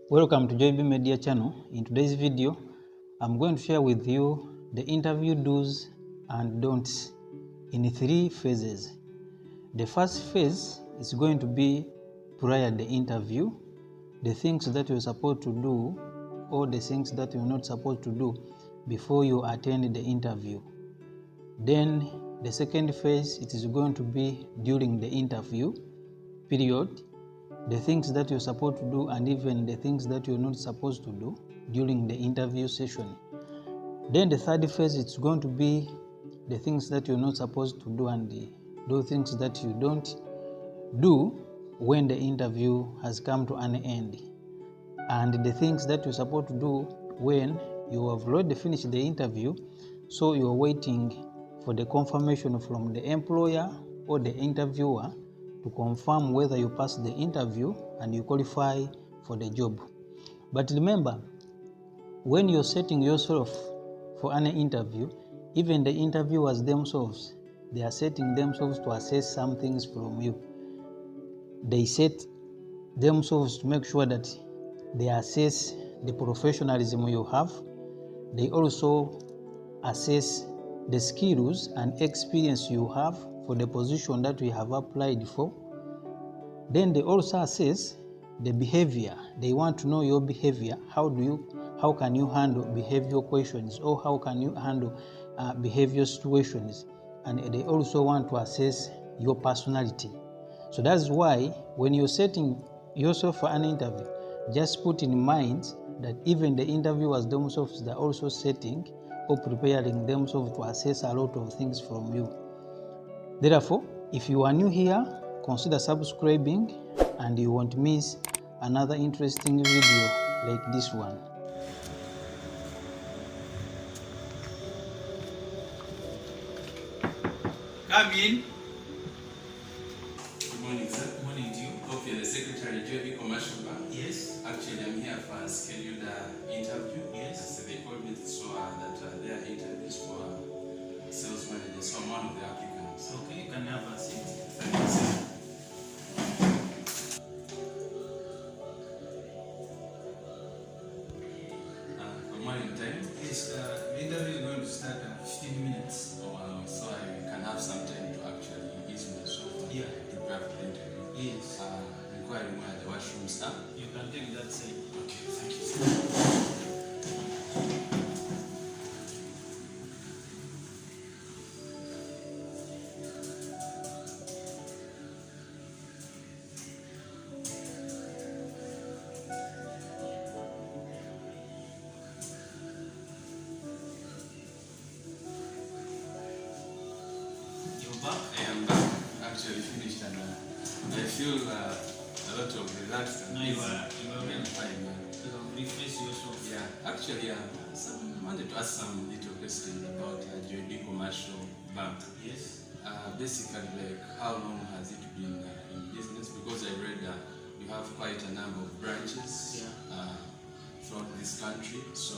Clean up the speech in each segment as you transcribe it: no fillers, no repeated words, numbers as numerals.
Welcome to JB Media channel. In today's video, I'm going to share with you the interview do's and don'ts in 3 phases. The first phase is going to be prior to the interview, the things that you're supposed to do or the things that you're not supposed to do before you attend the interview. Then the second phase, it is going to be during the interview period, the things that you're supposed to do and even the things that you're not supposed to do during the interview session. Then the third phase, it's going to be the things that you're not supposed to do and those things that you don't do when the interview has come to an end, and the things that you're supposed to do when you have already finished the interview, so you're waiting for the confirmation from the employer or the interviewer to confirm whether you pass the interview and you qualify for the job. But remember, when you're setting yourself for an interview, even the interviewers themselves, they are setting themselves to assess some things from you. They set themselves to make sure that they assess the professionalism you have. They also assess the skills and experience you have for the position that we have applied for. Then they also assess the behavior. They want to know your behavior. How can you handle behavioral questions, or how can you handle behavioral situations? And they also want to assess your personality. So that's why when you're setting yourself for an interview, just put in mind that even the interviewers themselves, they're also setting or preparing themselves to assess a lot of things from you. Therefore, if you are new here, consider subscribing and you won't miss another interesting video like this one. Come in. Good morning, sir. Good morning to you. Hope you're the secretary of JB Commercial Bank. Yes. Actually, I'm here for a scheduled interview. Yes. So they called me to show that there are interviews for sales managers. So I'm one of the applicants. Okay, you can have a seat. Thank you, sir. Good morning, time. Yes, the interview is going to start in 15 minutes. Oh, so I can have some time to actually ease myself and Yeah. prepare for the interview. Yes. Inquiring where the washrooms are. You can take that side. Okay, thank you, sir. You're back. I am back. Actually finished and I feel a lot of relaxed and Now you easy. are Yeah, fine, man. You can refresh yourself. Yeah, actually, I wanted to ask some little questions about JB Commercial Bank. Yes. Basically, like, how long has it been in business? Because I read you have quite a number of branches throughout this country. So,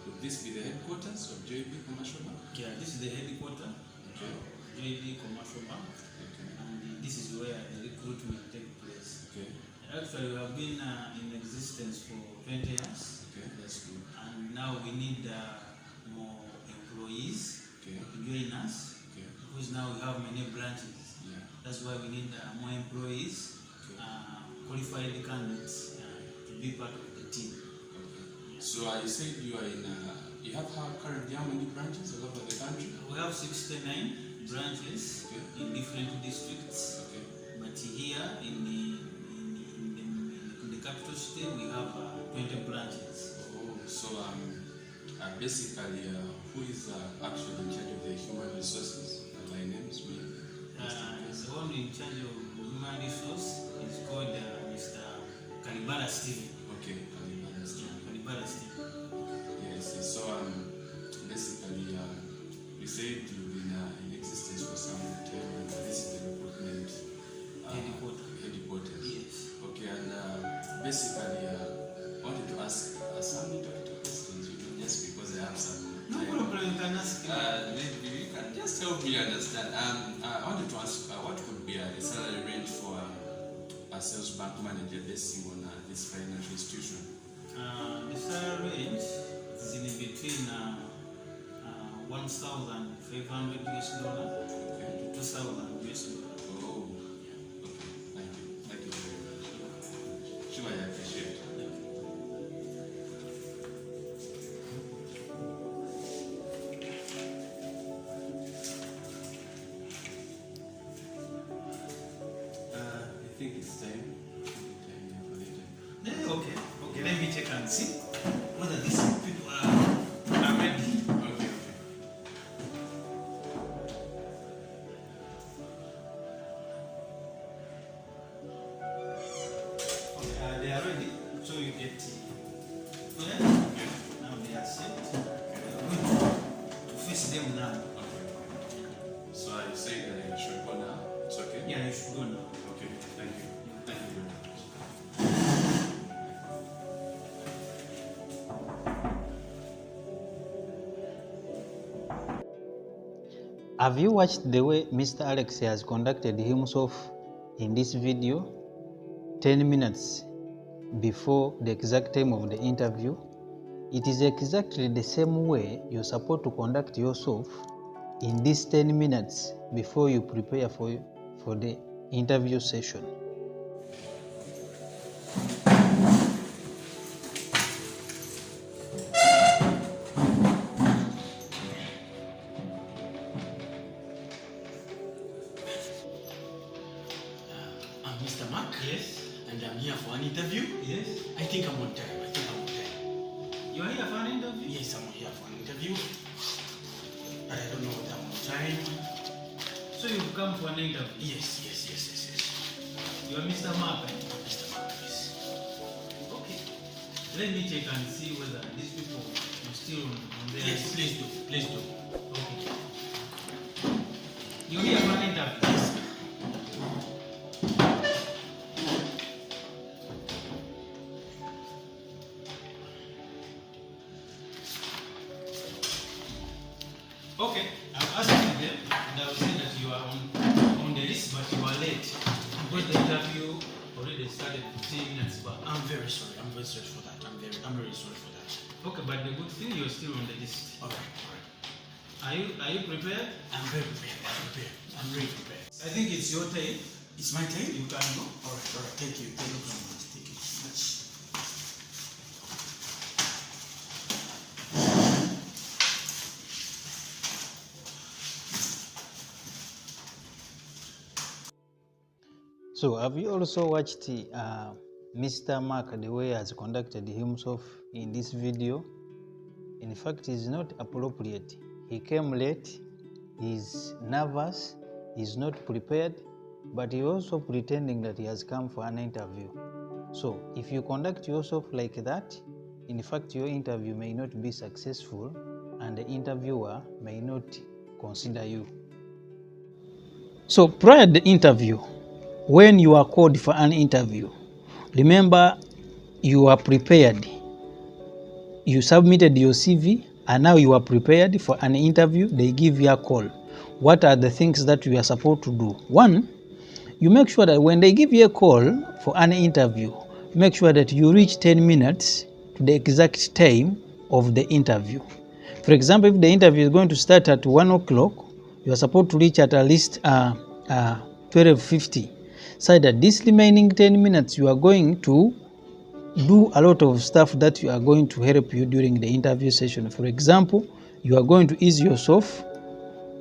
would this be the headquarters of JB Commercial Bank? Yeah, this is the headquarters. Okay. JB Commercial Bank. Okay. And this is where the recruitment takes place. Okay. Actually, we have been in existence for 20 years. Okay. That's good. And now we need more employees Okay. to join us, Okay. because now we have many branches. Yeah. That's why we need more employees, Okay. qualified candidates to be part of the team. Okay. So you said you are in. You have currently how many branches all over the country? We have 69 branches Okay. in different districts, Okay. but here in the capital city we have 20 branches. Oh, so basically, who is actually in charge of the human resources? My name is me. The one in charge of human resource is called Mr. Kalibara Steve. Okay, Kalibara Steve. yes. So basically, you said you've been in existence for some time, and this is the recruitment headquarters. Yes. Okay, and basically, I wanted to ask some little questions, just because I have some. No problem, you can ask. Maybe you can just help me understand. I wanted to ask what would be the salary range for a sales bank manager basing on this financial institution? $1,500 to $2,000. Oh, okay. Thank you. Thank you very much. Sure, I appreciate it. I think it's time. Okay, let me check and see whether these people are ready. Okay. Okay, they are ready, so you get yeah. Okay. Now they are set. We are going to face them now. Okay. So I say that I should go now. It's okay? Yeah, you should go now. Okay. Thank you. Thank you very much. Have you watched the way Mr. Alex has conducted himself in this video 10 minutes before the exact time of the interview? It is exactly the same way you're supposed to conduct yourself in these 10 minutes before you prepare for the interview session. I'm Mr. Mark. Yes. And I'm here for an interview. Yes. I think I'm on time. You are here for an interview? Yes, I'm here for an interview. But I don't know whether I'm on time. So you've come for an interview? Yes. You are Mr. Mark. Mr. Mark, yes. Okay. Let me check and see whether these people are still on their Yes, please do. Okay. You're here for an interview? Yes. Okay. I've asked them and I will say that you are on the list, but you are late. Because the interview already started 15 minutes back. I'm very sorry. I'm very sorry for that. I'm very sorry for that. Okay, but the good thing you're still on the list. All right. Are you prepared? I'm very prepared. I'm really prepared. I think it's your time. It's my time? You can go. All right. Thank you. Thank you so much. Thank you so much. So have you also watched Mr. Mark the way he has conducted himself in this video? In fact, it's not appropriate. He came late, he's nervous, he's not prepared, but he's also pretending that he has come for an interview. So if you conduct yourself like that, in fact your interview may not be successful and the interviewer may not consider you. So prior to the interview, when you are called for an interview, remember you are prepared. You submitted your CV and now you are prepared for an interview. They give you a call. What are the things that you are supposed to do? One, you make sure that when they give you a call for an interview, make sure that you reach 10 minutes to the exact time of the interview. For example, if the interview is going to start at 1 o'clock, you are supposed to reach at least 12:50. So that this remaining 10 minutes you are going to do a lot of stuff that you are going to help you during the interview session. For example, you are going to ease yourself.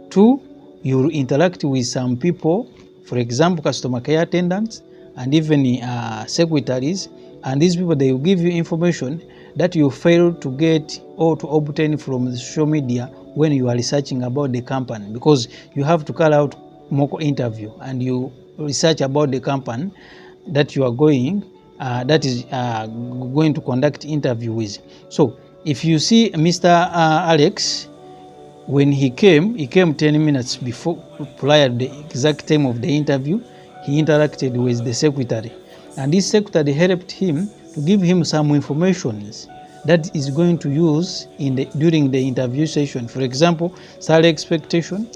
2, you will interact with some people, for example, customer care attendants and even secretaries, and these people, they will give you information that you fail to get or to obtain from the social media when you are researching about the company, because you have to carry out mock interview and you research about the company that you are going going to conduct interview with. So if you see Mr. Alex, when he came 10 minutes before, prior to the exact time of the interview, he interacted with the secretary, and this secretary helped him to give him some information that is going to use during the interview session. For example, salary expectation.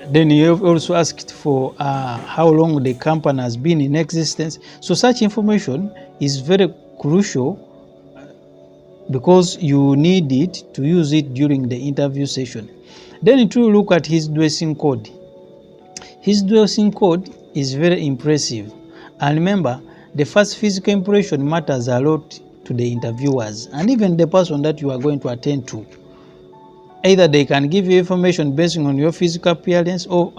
Then you have also asked for how long the company has been in existence. So such information is very crucial because you need it to use it during the interview session. Then to look at his dressing code. His dressing code is very impressive. And remember, the first physical impression matters a lot to the interviewers and even the person that you are going to attend to. Either they can give you information based on your physical appearance or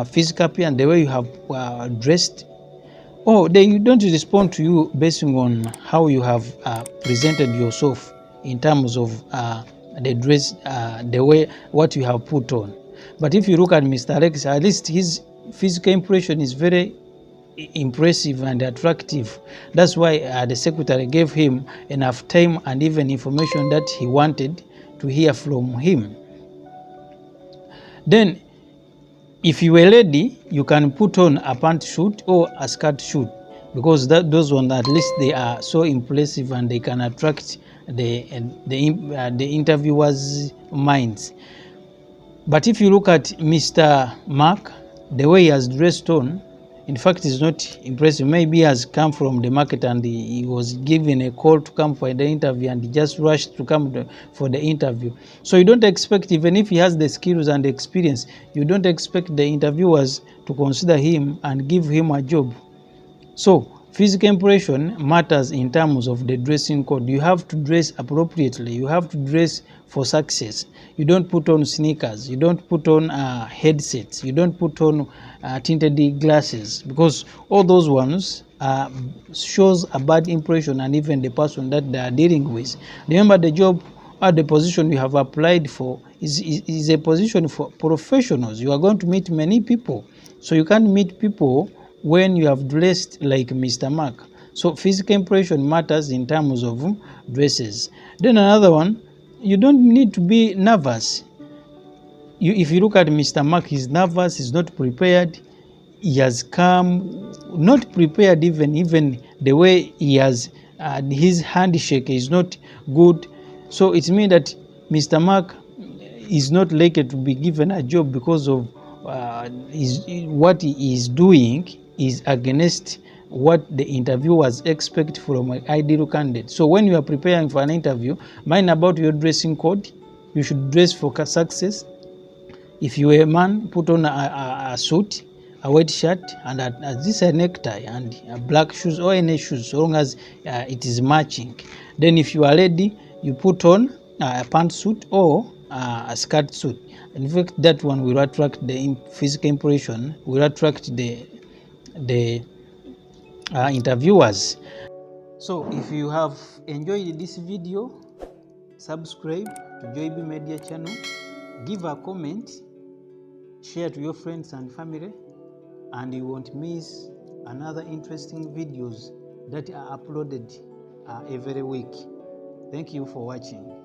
physical appearance, the way you have dressed, or they don't respond to you based on how you have presented yourself in terms of the dress, the way what you have put on. But if you look at Mr. Alex, at least his physical impression is very impressive and attractive. That's why the secretary gave him enough time and even information that he wanted to hear from him. Then if you are ready, you can put on a pant suit or a skirt suit, because those ones at least they are so impressive and they can attract the interviewers' minds. But if you look at Mr. Mark, the way he has dressed on, in fact, is not impressive. Maybe he has come from the market and he was given a call to come for the interview and he just rushed to come for the interview. So you don't expect, even if he has the skills and the experience, you don't expect the interviewers to consider him and give him a job. So physical impression matters in terms of the dressing code. You have to dress appropriately. You have to dress for success. You don't put on sneakers. You don't put on headsets. You don't put on tinted glasses, because all those ones shows a bad impression and even the person that they are dealing with. Remember, the job or the position you have applied for is a position for professionals. You are going to meet many people. So you can't meet people when you have dressed like Mr. Mark. So physical impression matters in terms of dresses. Then another one, you don't need to be nervous. If you look at Mr. Mark, he's nervous, he's not prepared, he has come, not prepared even the way he has, his handshake is not good. So it means that Mr. Mark is not likely to be given a job because of what he is doing is against what the interviewers expect from an ideal candidate. So when you are preparing for an interview, mind about your dressing code. You should dress for success. If you are a man, put on a suit, a white shirt, and a necktie, and black shoes or any shoes, so long as it is matching. Then if you are lady, you put on a pantsuit or a skirt suit. In fact, that one will attract the physical impression, will attract the interviewers. So if you have enjoyed this video, subscribe to JB Media channel, give a comment, share to your friends and family, and you won't miss another interesting videos that are uploaded every week. Thank you for watching.